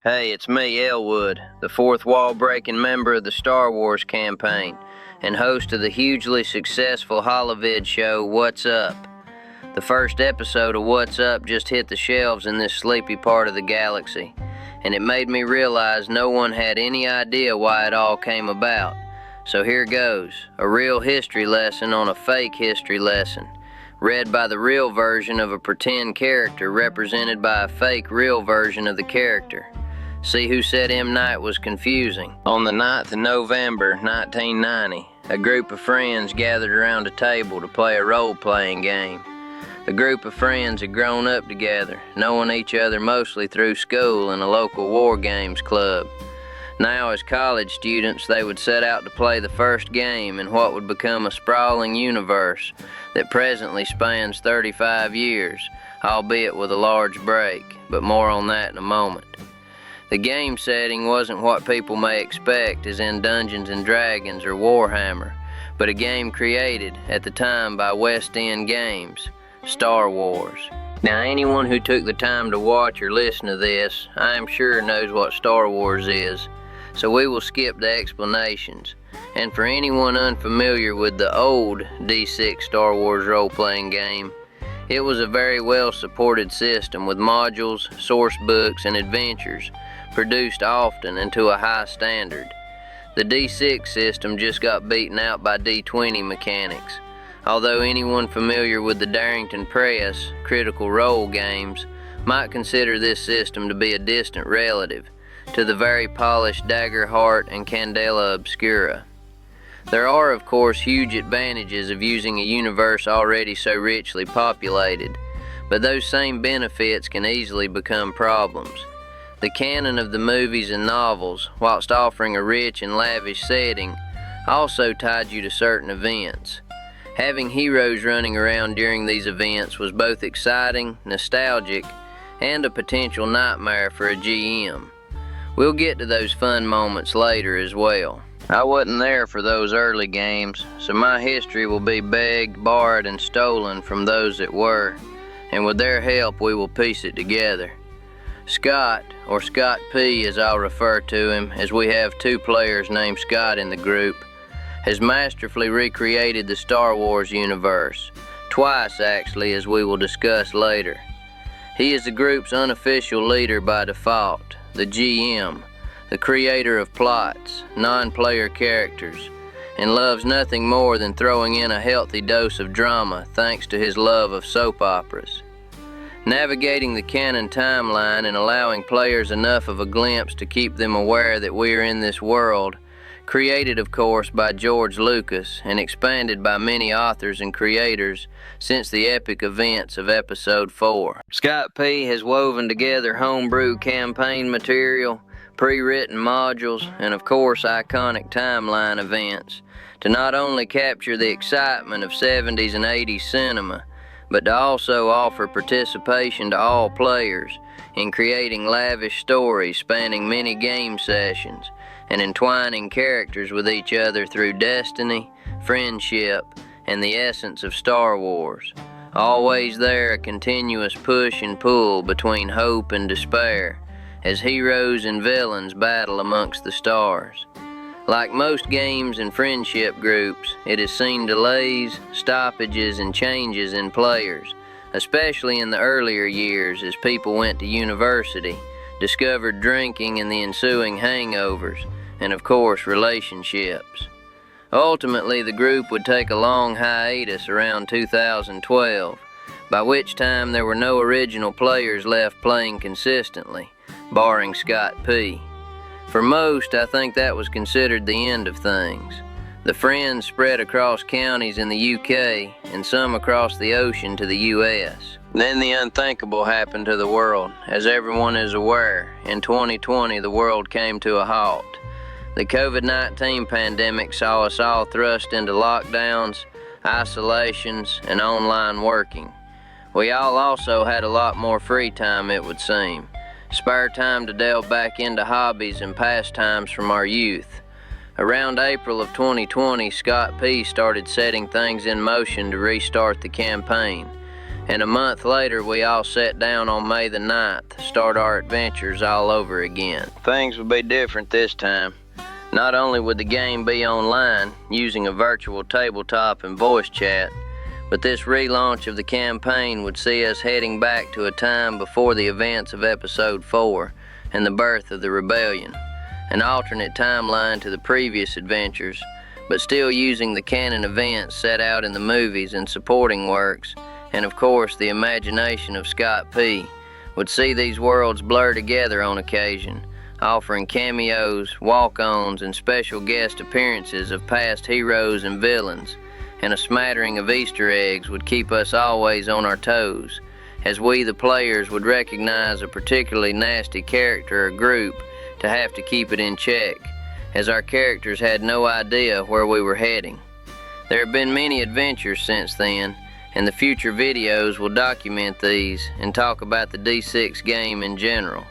Hey, it's me, Elwood, the fourth wall-breaking member of the Star Wars campaign, and host of the hugely successful holovid show, What's Up? The first episode of What's Up just hit the shelves in this sleepy part of the galaxy, and it made me realize no one had any idea why it all came about. So here goes, a real history lesson on a fake history lesson, read by the real version of a pretend character represented by a fake real version of the character. See who said M. Night was confusing. On the 9th of November, 1990, a group of friends gathered around a table to play a role-playing game. The group of friends had grown up together, knowing each other mostly through school and a local war games club. Now, as college students, they would set out to play the first game in what would become a sprawling universe that presently spans 35 years, albeit with a large break, but more on that in a moment. The game setting wasn't what people may expect as in Dungeons & Dragons or Warhammer, but a game created at the time by West End Games, Star Wars. Now, anyone who took the time to watch or listen to this, I am sure knows what Star Wars is, so we will skip the explanations. And for anyone unfamiliar with the old D6 Star Wars role-playing game, it was a very well-supported system with modules, source books, and adventures, produced often and to a high standard. The D6 system just got beaten out by D20 mechanics, although anyone familiar with the Darrington Press Critical Role games might consider this system to be a distant relative to the very polished Daggerheart and Candela Obscura. There are, of course, huge advantages of using a universe already so richly populated, but those same benefits can easily become problems. The canon of the movies and novels, whilst offering a rich and lavish setting, also tied you to certain events. Having heroes running around during these events was both exciting, nostalgic, and a potential nightmare for a GM. We'll get to those fun moments later as well. I wasn't there for those early games, so my history will be begged, borrowed, and stolen from those that were, and with their help we will piece it together. Scott, or Scott P as I'll refer to him, as we have two players named Scott in the group, has masterfully recreated the Star Wars universe, twice actually, as we will discuss later. He is the group's unofficial leader by default, the GM, the creator of plots, non-player characters, and loves nothing more than throwing in a healthy dose of drama thanks to his love of soap operas. Navigating the canon timeline and allowing players enough of a glimpse to keep them aware that we are in this world, created of course by George Lucas and expanded by many authors and creators since the epic events of Episode 4. Scott P has woven together homebrew campaign material, pre-written modules, and of course iconic timeline events to not only capture the excitement of 70s and 80s cinema, but to also offer participation to all players in creating lavish stories spanning many game sessions and entwining characters with each other through destiny, friendship, and the essence of Star Wars. Always there a continuous push and pull between hope and despair as heroes and villains battle amongst the stars. Like most games and friendship groups, it has seen delays, stoppages, and changes in players, especially in the earlier years as people went to university, discovered drinking and the ensuing hangovers, and of course relationships. Ultimately, the group would take a long hiatus around 2012, by which time there were no original players left playing consistently, barring Scott P. For most, I think that was considered the end of things. The friends spread across counties in the UK and some across the ocean to the US. Then the unthinkable happened to the world. As everyone is aware, in 2020 the world came to a halt. The COVID-19 pandemic saw us all thrust into lockdowns, isolations, and online working. We all also had a lot more free time, it would seem. Spare time to delve back into hobbies and pastimes from our youth. Around April of 2020, Scott P started setting things in motion to restart the campaign. And a month later, we all sat down on May the 9th to start our adventures all over again. Things would be different this time. Not only would the game be online, using a virtual tabletop and voice chat, but this relaunch of the campaign would see us heading back to a time before the events of Episode 4 and the birth of the rebellion, an alternate timeline to the previous adventures, but still using the canon events set out in the movies and supporting works, and of course the imagination of Scott P. would see these worlds blur together on occasion, offering cameos, walk-ons, and special guest appearances of past heroes and villains, and a smattering of Easter eggs would keep us always on our toes, as we the players would recognize a particularly nasty character or group to have to keep it in check, as our characters had no idea where we were heading. There have been many adventures since then, and the future videos will document these and talk about the D6 game in general.